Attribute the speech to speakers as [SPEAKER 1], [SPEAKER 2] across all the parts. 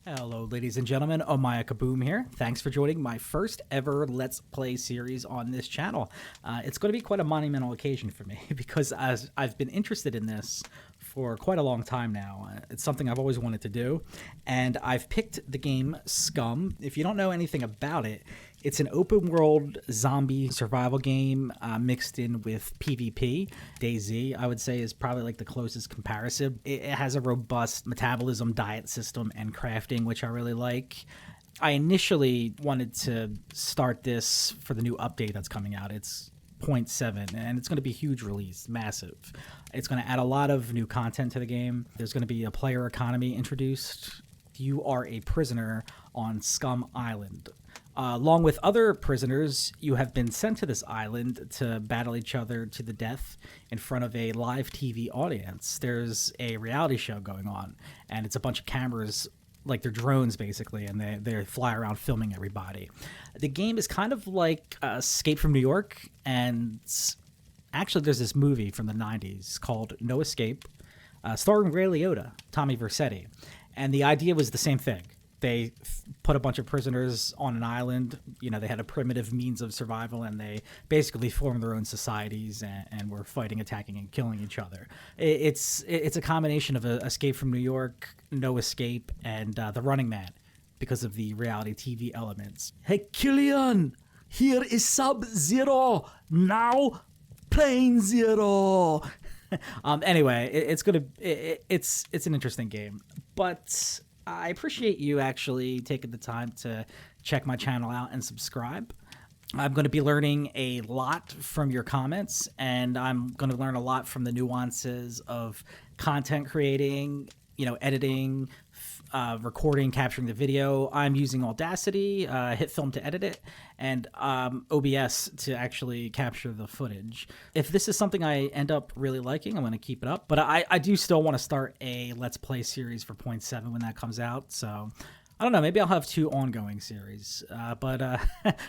[SPEAKER 1] Hello, ladies and gentlemen. Omaya Kaboom here. Thanks for joining my first ever Let's Play series on this channel. It's going to be quite a monumental occasion for me because as I've been interested in this for quite a long time now. It's something I've always wanted to do, and I've picked the game SCUM. If you don't know anything about it, it's an open world zombie survival game mixed in with PvP. DayZ, I would say, is probably like the closest comparison. It has a robust metabolism, diet system, and crafting, which I really like. I initially wanted to start this for the new update that's coming out. It's 0.7, and it's going to be a huge release, massive. It's going to add a lot of new content to the game. There's going to be a player economy introduced. You are a prisoner on SCUM Island. Along with other prisoners, you have been sent to this island to battle each other to the death in front of a live TV audience. There's a reality show going on, and it's a bunch of cameras, like they're drones basically, and they fly around filming everybody. The game is kind of like Escape from New York, and actually there's this movie from the 90s called No Escape, starring Ray Liotta, Tommy Vercetti, and the idea was the same thing. They put a bunch of prisoners on an island. You know, they had a primitive means of survival, and they basically formed their own societies and were fighting, attacking, and killing each other. It's a combination of Escape from New York, No Escape, and The Running Man because of the reality TV elements. Hey, Killian, here is Sub-Zero. Now, Plane Zero. Anyway, it's an interesting game, but I appreciate you actually taking the time to check my channel out and subscribe. I'm going to be learning a lot from your comments, and I'm going to learn a lot from the nuances of content creating, editing, recording, capturing the video. I'm using Audacity, HitFilm to edit it, and OBS to actually capture the footage. If this is something I end up really liking, I'm going to keep it up. But I do still want to start a Let's Play series for 0.7 when that comes out. So I don't know. Maybe I'll have 2 ongoing series. All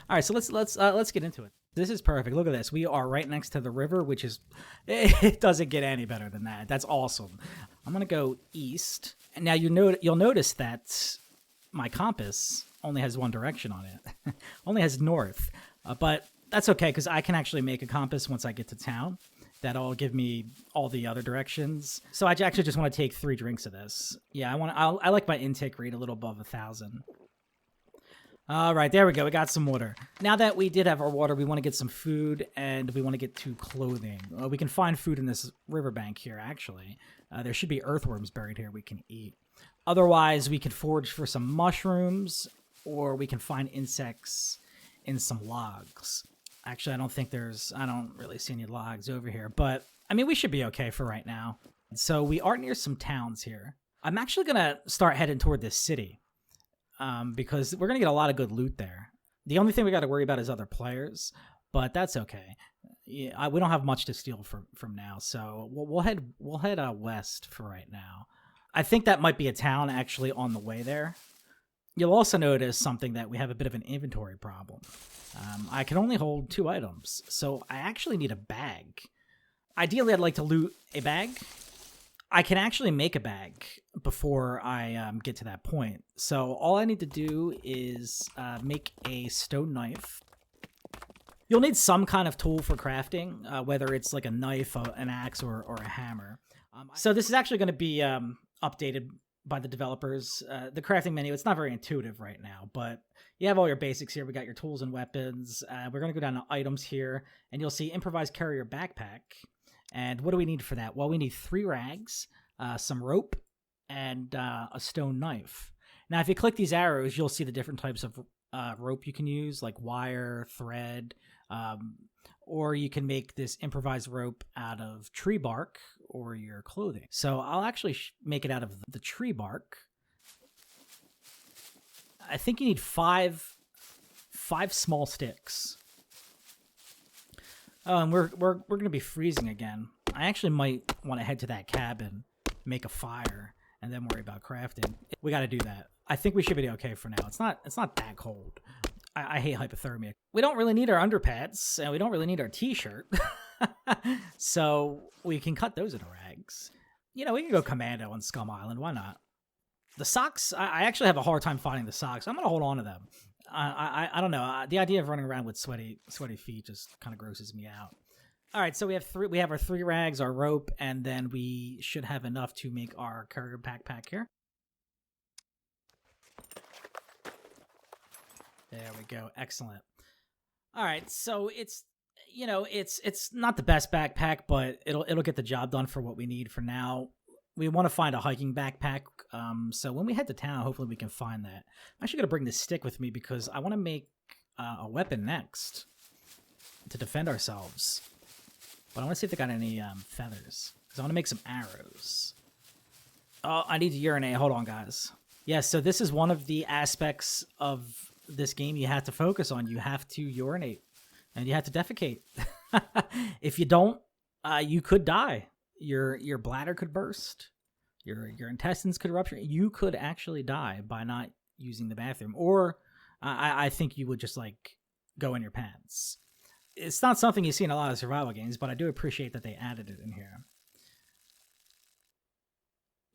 [SPEAKER 1] right. So let's get into it. This is perfect. Look at this. We are right next to the river, which is, it doesn't get any better than that. That's awesome. I'm going to go east. And now you'll notice that my compass only has one direction on it. Only has north. But that's okay, because I can actually make a compass once I get to town. That'll give me all the other directions. So I actually just want to take 3 drinks of this. Yeah, I like my intake rate a little above 1,000. All right, there we go. We got some water. Now that we did have our water, we want to get some food, and we want to get to clothing. We can find food in this riverbank here, actually. There should be earthworms buried here we can eat. Otherwise, we can forage for some mushrooms, or we can find insects in some logs. Actually, I don't really see any logs over here, but I mean, we should be okay for right now. So we are near some towns here. I'm actually going to start heading toward this city. Because we're going to get a lot of good loot there. The only thing we got to worry about is other players, but that's okay. Yeah, we don't have much to steal from now, so we'll head west for right now. I think that might be a town actually on the way there. You'll also notice something, that we have a bit of an inventory problem. I can only hold 2 items, so I actually need a bag. Ideally, I'd like to loot a bag. I can actually make a bag before I get to that point. So all I need to do is make a stone knife. You'll need some kind of tool for crafting, whether it's like a knife, an axe, or a hammer. So this is actually going to be updated by the developers. The crafting menu, it's not very intuitive right now, but you have all your basics here. We got your tools and weapons. We're going to go down to items here, and you'll see improvised carrier backpack. And what do we need for that? Well, we need 3 rags, some rope, and a stone knife. Now, if you click these arrows, you'll see the different types of rope you can use, like wire, thread, or you can make this improvised rope out of tree bark or your clothing. So I'll actually make it out of the tree bark. I think you need 5 small sticks. Oh, and we're going to be freezing again. I actually might want to head to that cabin, make a fire, and then worry about crafting. We got to do that. I think we should be okay for now. It's not that cold. I hate hypothermia. We don't really need our underpants, and we don't really need our t-shirt. So we can cut those into rags. We can go commando on SCUM Island. Why not? The socks, I actually have a hard time finding the socks. I'm gonna hold on to them. I don't know. The idea of running around with sweaty feet just kind of grosses me out. All right, so we have three. We have our 3 rags, our rope, and then we should have enough to make our carrier backpack here. There we go. Excellent. All right, so it's it's not the best backpack, but it'll get the job done for what we need for now. We want to find a hiking backpack. So when we head to town, hopefully we can find that. I'm actually gonna bring this stick with me because I want to make a weapon next to defend ourselves. But I want to see if they got any feathers because I want to make some arrows. Oh, I need to urinate. Hold on, guys. Yeah, so this is one of the aspects of this game you have to focus on. You have to urinate and you have to defecate. If you don't, you could die. Your bladder could burst. Your intestines could rupture. You could actually die by not using the bathroom. Or I think you would just like go in your pants. It's not something you see in a lot of survival games, but I do appreciate that they added it in here.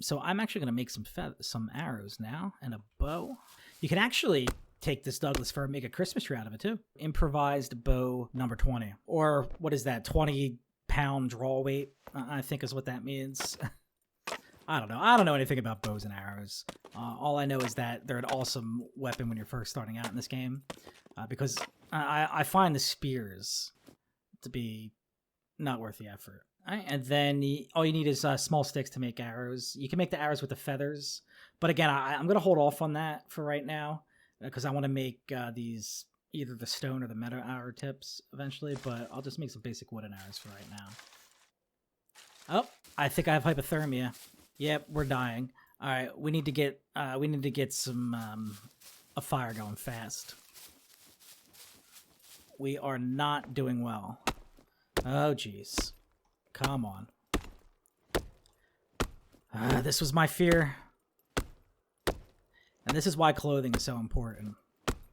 [SPEAKER 1] So I'm actually going to make some arrows now and a bow. You can actually take this Douglas fir and make a Christmas tree out of it too. Improvised bow number 20. Or what is that, 20-pound draw weight? I think is what that means. I don't know. I don't know anything about bows and arrows. All I know is that they're an awesome weapon when you're first starting out in this game. Because I find the spears to be not worth the effort. All right, and then all you need is small sticks to make arrows. You can make the arrows with the feathers. But again, I'm going to hold off on that for right now because I want to make these either the stone or the metal arrow tips eventually. But I'll just make some basic wooden arrows for right now. Oh, I think I have hypothermia. Yep, we're dying. All right, we need to get some a fire going fast. We are not doing well. Oh, jeez. Come on. This was my fear. And this is why clothing is so important.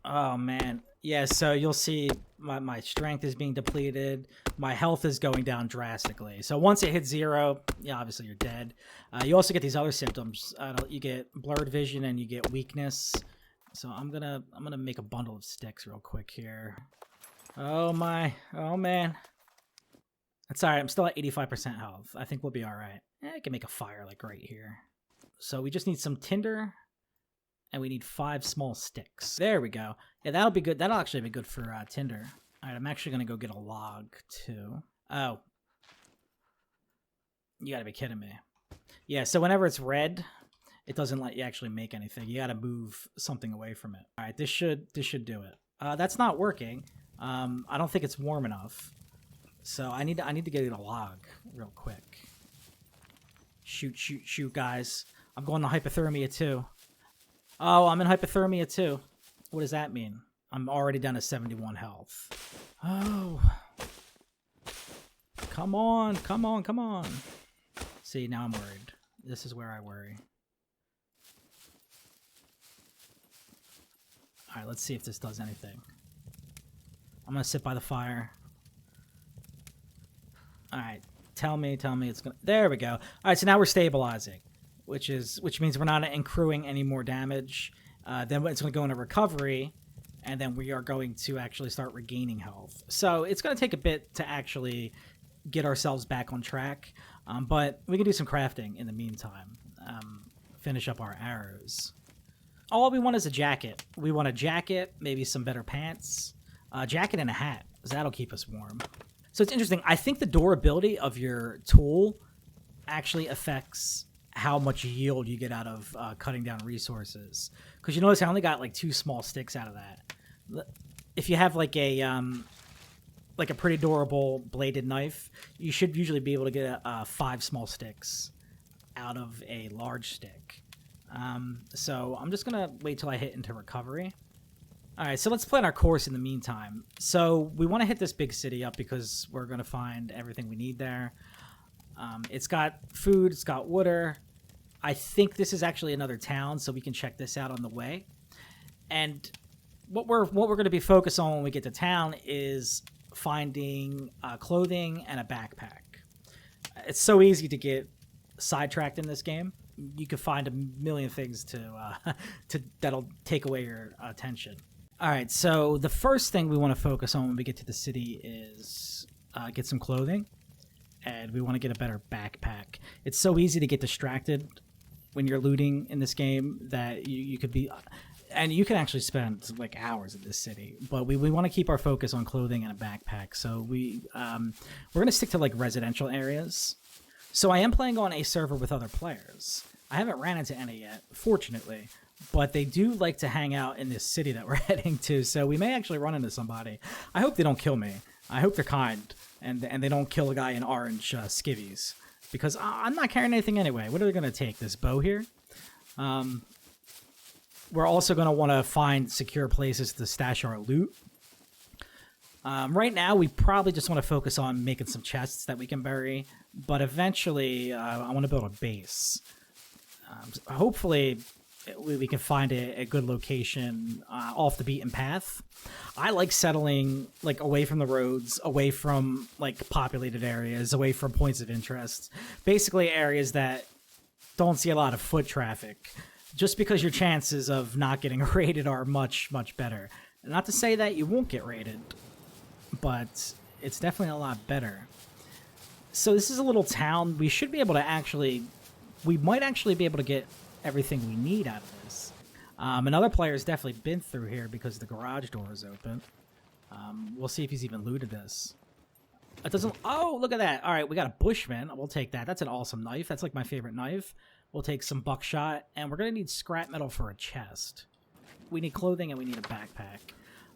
[SPEAKER 1] Oh, man. Yeah, so you'll see my strength is being depleted. My health is going down drastically. So once it hits 0, yeah, obviously you're dead. You also get these other symptoms. You get blurred vision and you get weakness. So I'm gonna make a bundle of sticks real quick here. Oh my, oh man. That's alright, I'm still at 85% health. I think we'll be alright. I can make a fire like right here. So we just need some tinder, and we need 5 small sticks. There we go. Yeah, that'll be good. That'll actually be good for tinder. Alright, I'm actually gonna go get a log too. Oh. You gotta be kidding me. Yeah, so whenever it's red, it doesn't let you actually make anything. You gotta move something away from it. Alright, this should do it. That's not working. I don't think it's warm enough. So I need to get a log real quick. Shoot, guys. I'm going to hypothermia too. Oh, I'm in hypothermia too. What does that mean? I'm already down to 71 health. Oh. Come on. See, now I'm worried. This is where I worry. Alright, let's see if this does anything. I'm going to sit by the fire. Alright, tell me it's gonna... There we go. Alright, so now we're stabilizing, which means we're not accruing any more damage. Then it's going to go into recovery, and then we are going to actually start regaining health. So it's going to take a bit to actually get ourselves back on track, but we can do some crafting in the meantime. Finish up our arrows. All we want is a jacket. We want a jacket, maybe some better pants, a jacket and a hat, because that'll keep us warm. So it's interesting. I think the durability of your tool actually affects how much yield you get out of cutting down resources. Because you notice I only got like 2 small sticks out of that. If you have like a pretty durable bladed knife, you should usually be able to get 5 small sticks out of a large stick. So I'm just gonna wait till I hit into recovery. All right, so let's plan our course in the meantime. So we want to hit this big city up because we're going to find everything we need there. It's got food, it's got water. I think this is actually another town, so we can check this out on the way. And what we're going to be focused on when we get to town is finding clothing and a backpack. It's so easy to get sidetracked in this game you could find a million things to that'll take away your attention. All right, so the first thing we want to focus on when we get to the city is get some clothing, and we want to get a better backpack. It's so easy to get distracted when you're looting in this game that you could be, and you can actually spend like hours in this city. But we want to keep our focus on clothing and a backpack. So we're gonna stick to like residential areas. So I am playing on a server with other players. I haven't ran into any yet, fortunately. But they do like to hang out in this city that we're heading to, so we may actually run into somebody. I hope they don't kill me. I hope they're kind, and they don't kill a guy in orange skivvies, because I'm not carrying anything anyway. What are they going to take? This bow here? We're also going to want to find secure places to stash our loot. Right now, we probably just want to focus on making some chests that we can bury, but eventually, I want to build a base. Hopefully we can find a good location off the beaten path. I like settling like away from the roads, away from like populated areas, away from points of interest. Basically areas that don't see a lot of foot traffic, just because your chances of not getting raided are much, much better. Not to say that you won't get raided, but it's definitely a lot better. So this is a little town. We should be able to we might actually be able to get everything we need out of this. Another player's definitely been through here because the garage door is open. We'll see if he's even looted this. It doesn't... Oh, look at that. All right, we got a bushman. We'll take that. That's an awesome knife. That's like my favorite knife. We'll take some buckshot, and we're going to need scrap metal for a chest. We need clothing, and we need a backpack.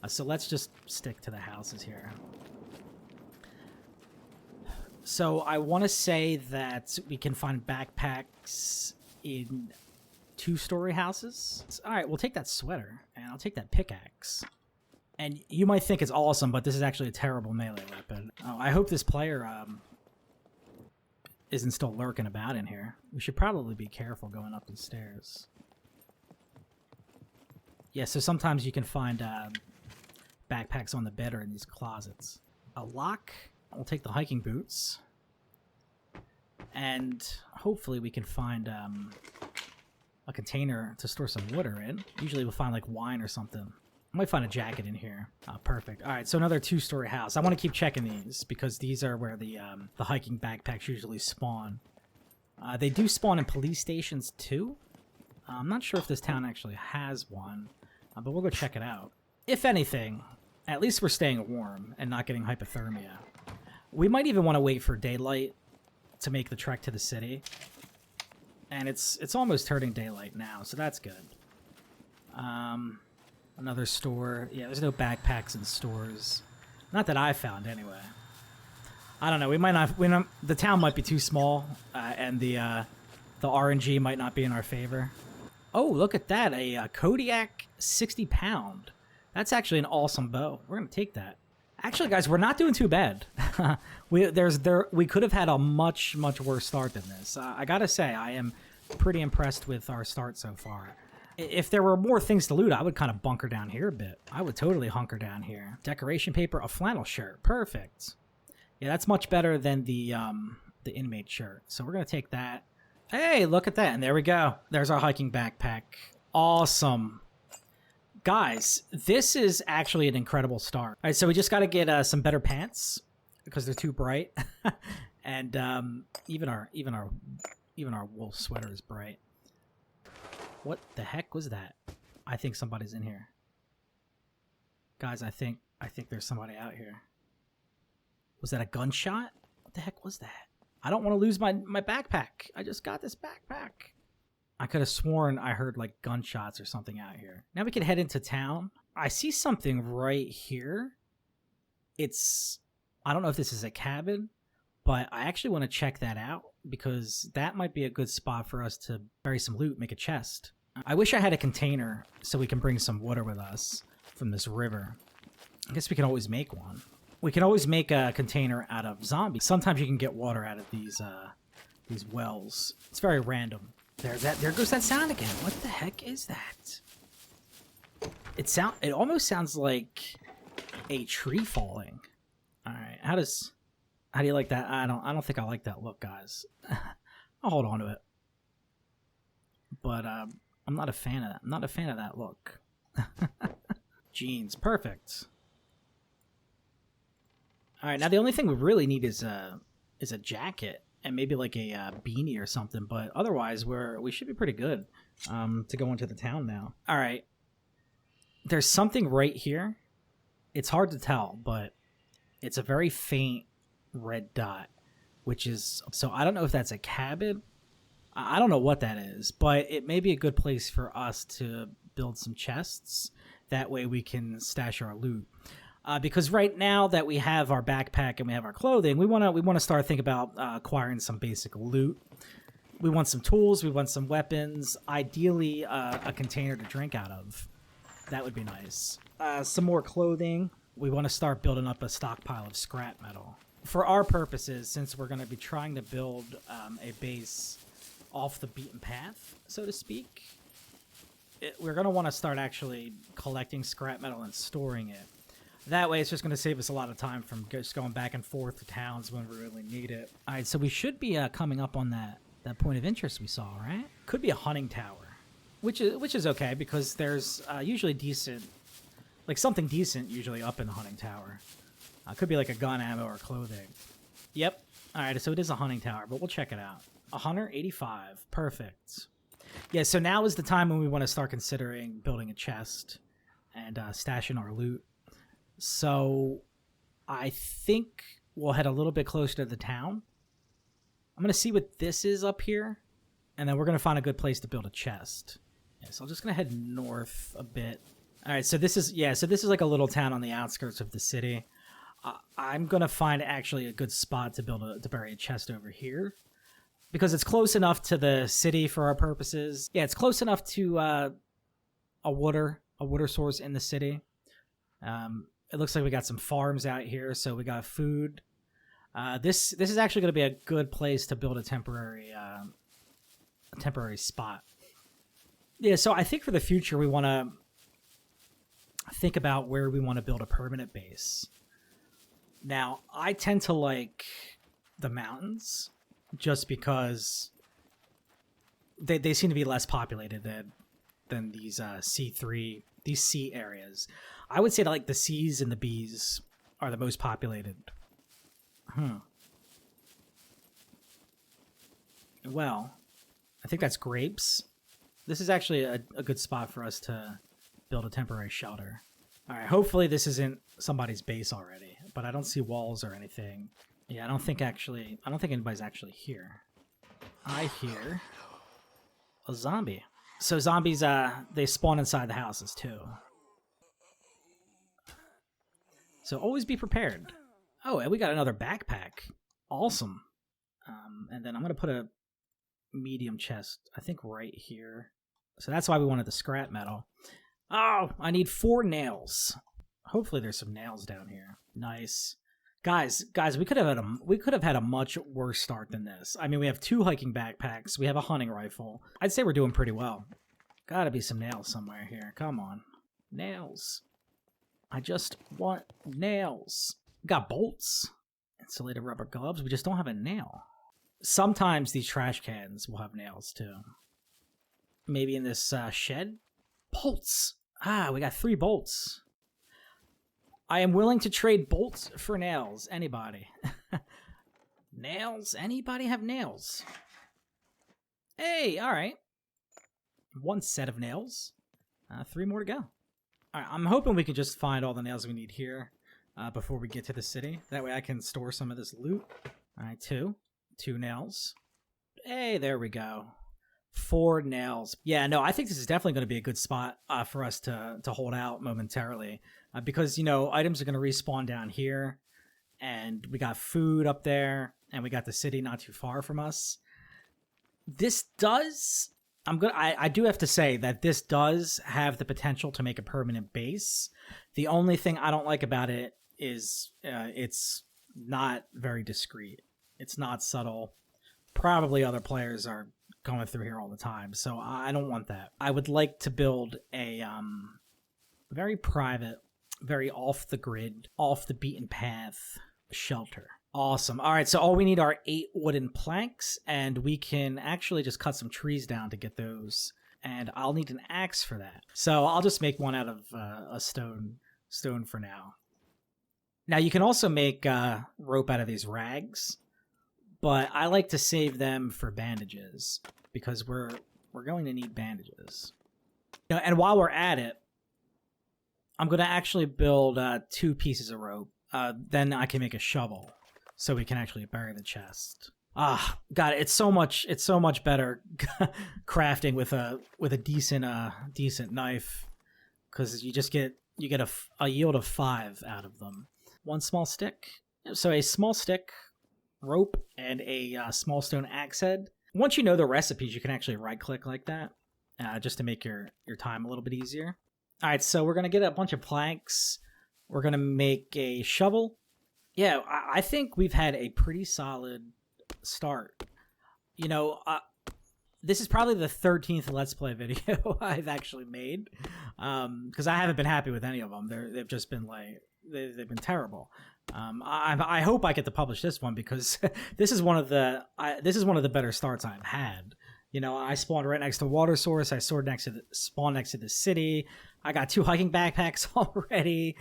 [SPEAKER 1] So let's just stick to the houses here. So I want to say that we can find backpacks in 2-story houses. All right, we'll take that sweater, and I'll take that pickaxe. And you might think it's awesome, but this is actually a terrible melee weapon. Oh, I hope this player isn't still lurking about in here. We should probably be careful going up the stairs. Yeah, so sometimes you can find backpacks on the bed or in these closets. A lock. We'll take the hiking boots. And hopefully we can find a container to store some water in. Usually we'll find like wine or something. I might find a jacket in here. Perfect. All right, so another 2-story house. I want to keep checking these because these are where the hiking backpacks usually spawn. They do spawn in police stations too. I'm not sure if this town actually has one, but we'll go check it out. If anything, at least we're staying warm and not getting hypothermia. We might even want to wait for daylight to make the trek to the city. And it's almost turning daylight now, so that's good. Another store. Yeah, there's no backpacks in stores. Not that I found, anyway. I don't know. We might not... the town might be too small, and the RNG might not be in our favor. Oh, look at that. A Kodiak 60-pound. That's actually an awesome bow. We're going to take that. Actually, guys, we're not doing too bad. We could have had a much, much worse start than this. I gotta say, I am pretty impressed with our start so far. If there were more things to loot, I would kind of bunker down here a bit. I would totally hunker down here. Decoration paper, a flannel shirt. Perfect. Yeah, that's much better than the inmate shirt. So we're gonna take that. Hey, look at that. And there we go. There's our hiking backpack. Awesome. Guys, this is actually an incredible start. All right, so we just got to get some better pants because they're too bright, and even our wool sweater is bright. What the heck was that? I think somebody's in here, guys. I think there's somebody out here. Was that a gunshot? What the heck was that? I don't want to lose my backpack. I just got this backpack. I could have sworn I heard like gunshots or something out here. Now we can head into town. I see something right here. I don't know if this is a cabin, but I actually want to check that out because that might be a good spot for us to bury some loot, make a chest. I wish I had a container so we can bring some water with us from this river. I guess we can always make one. We can always make a container out of zombies. Sometimes you can get water out of these wells. It's very random. There goes that sound again. What the heck is that? It almost sounds like a tree falling. All right, how do you like that? I don't think I like that look, guys. I'll hold on to it. but I'm not a fan of that. I'm not a fan of that look. Jeans, perfect. All right, now the only thing we really need is a jacket and maybe like a beanie or something. But otherwise, we should be pretty good to go into the town now. All right, there's something right here. It's hard to tell, but it's a very faint red dot, which is, so I don't know if that's a cabin. I don't know what that is, but it may be a good place for us to build some chests. That way we can stash our loot. Because right now that we have our backpack and we have our clothing, we want to start thinking about acquiring some basic loot. We want some tools, we want some weapons, ideally a container to drink out of. That would be nice. Some more clothing. We want to start building up a stockpile of scrap metal. For our purposes, since we're going to be trying to build a base off the beaten path, so to speak, we're going to want to start actually collecting scrap metal and storing it. That way, it's just going to save us a lot of time from just going back and forth to towns when we really need it. All right, so we should be coming up on that point of interest we saw, right? Could be a hunting tower, which is okay because there's usually decent, like something decent usually up in the hunting tower. Could be like a gun, ammo, or clothing. Yep. All right, so it is a hunting tower, but we'll check it out. 185. Perfect. Yeah, so now is the time when we want to start considering building a chest and stashing our loot. So I think we'll head a little bit closer to the town. I'm going to see what this is up here, and then we're going to find a good place to build a chest. Yeah, so I'm just going to head north a bit. All right, so this is like a little town on the outskirts of the city. I'm going to find actually a good spot to bury a chest over here because it's close enough to the city for our purposes. Yeah, it's close enough to a water source in the city. It looks like we got some farms out here, so we got food. This is actually going to be a good place to build a temporary spot. Yeah, so I think for the future we want to think about where we want to build a permanent base. Now, I tend to like the mountains just because they seem to be less populated than these C3, these C areas. I would say that like the C's and the B's are the most populated. Well, I think that's grapes. This is actually a good spot for us to build a temporary shelter. All right, hopefully this isn't somebody's base already, but I don't see walls or anything. Yeah, I don't think anybody's actually here. I hear a zombie. So zombies, they spawn inside the houses too. So always be prepared. Oh, and we got another backpack. Awesome. And then I'm going to put a medium chest, I think right here. So that's why we wanted the scrap metal. Oh, I need 4 nails. Hopefully there's some nails down here. Nice. Guys, we could have had a much worse start than this. I mean, we have 2 hiking backpacks. We have a hunting rifle. I'd say we're doing pretty well. Gotta be some nails somewhere here. Come on. Nails. I just want nails. We got bolts. Insulated rubber gloves. We just don't have a nail. Sometimes these trash cans will have nails too. Maybe in this shed? Bolts. We got 3 bolts. I am willing to trade bolts for nails. Anybody? Nails? Anybody have nails? Hey, all right. 1 set of nails. 3 more to go. All right, I'm hoping we can just find all the nails we need here before we get to the city. That way I can store some of this loot. All right, 2 nails. Hey, there we go. 4 nails. Yeah, no, I think this is definitely going to be a good spot for us to hold out momentarily because, you know, items are going to respawn down here and we got food up there and we got the city not too far from us. This does... I do have to say that this does have the potential to make a permanent base. The only thing I don't like about it is it's not very discreet. It's not subtle. Probably other players are going through here all the time, so I don't want that. I would like to build a very private, very off the grid, off the beaten path shelter. Awesome. All right, so all we need are 8 wooden planks, and we can actually just cut some trees down to get those. And I'll need an axe for that. So I'll just make one out of a stone for now. Now you can also make rope out of these rags, but I like to save them for bandages because we're going to need bandages. And while we're at it, I'm going to actually build 2 pieces of rope. Then I can make a shovel, so we can actually bury the chest. Ah, God, it's so much better crafting with a decent knife, because you get a yield of 5 out of them. 1 small stick, so a small stick, rope, and a small stone axe head. Once you know the recipes, you can actually right click like that, just to make your time a little bit easier. All right, so we're gonna get a bunch of planks. We're gonna make a shovel. Yeah, I think we've had a pretty solid start. This is probably the 13th Let's Play video I've actually made, because I haven't been happy with any of them. They've just been they've been terrible. I hope I get to publish this one, because this is one of the better starts I've had. I spawned right next to water source. I spawned next to the city. I got 2 hiking backpacks already.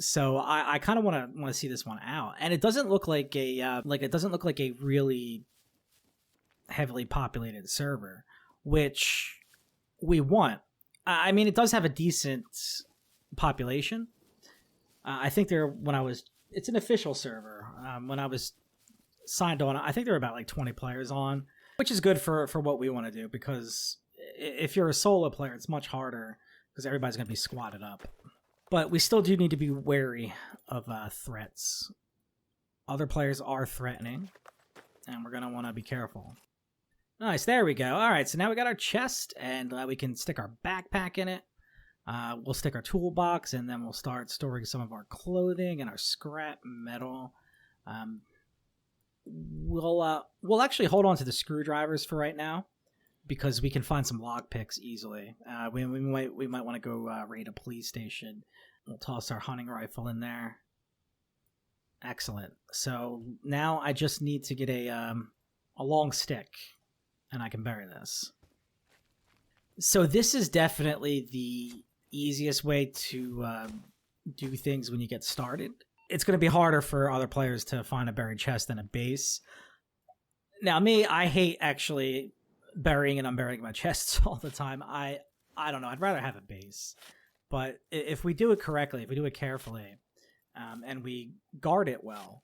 [SPEAKER 1] So I kind of want to see this one out. And it doesn't look like a really heavily populated server, which we want. I mean, it does have a decent population. I think it's an official server. When I was signed on, I think there were about 20 players on, which is good for what we want to do, because if you're a solo player, it's much harder because everybody's going to be squatted up. But we still do need to be wary of threats. Other players are threatening, and we're going to want to be careful. Nice, there we go. All right, so now we got our chest, and we can stick our backpack in it. We'll stick our toolbox, and then we'll start storing some of our clothing and our scrap metal. We'll actually hold on to the screwdrivers for right now, because we can find some lockpicks easily. We might want to go raid a police station. We'll toss our hunting rifle in there. Excellent. So now I just need to get a long stick, and I can bury this. So this is definitely the easiest way to do things when you get started. It's going to be harder for other players to find a buried chest than a base. Now, me, I hate actually burying and unburying my chests all the time. I don't know. I'd rather have a base. But if we do it correctly, if we do it carefully, and we guard it well,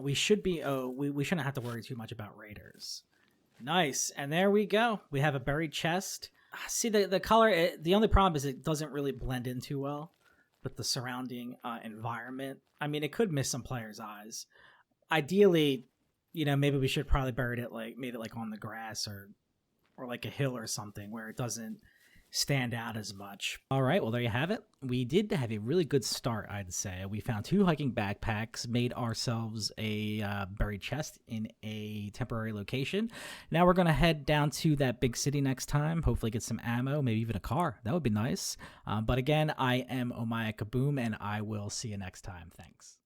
[SPEAKER 1] we shouldn't have to worry too much about raiders. Nice. And there we go. We have a buried chest. See, the color, the only problem is it doesn't really blend in too well with the surrounding environment. I mean, it could miss some players' eyes. Ideally, maybe we should probably bury it made it on the grass or like a hill or something where it doesn't stand out as much. All right, well, there you have it. We did have a really good start, I'd say. We found 2 hiking backpacks, made ourselves a buried chest in a temporary location. Now we're going to head down to that big city next time, hopefully get some ammo, maybe even a car. That would be nice. But again, I am Omaya Kaboom, and I will see you next time. Thanks.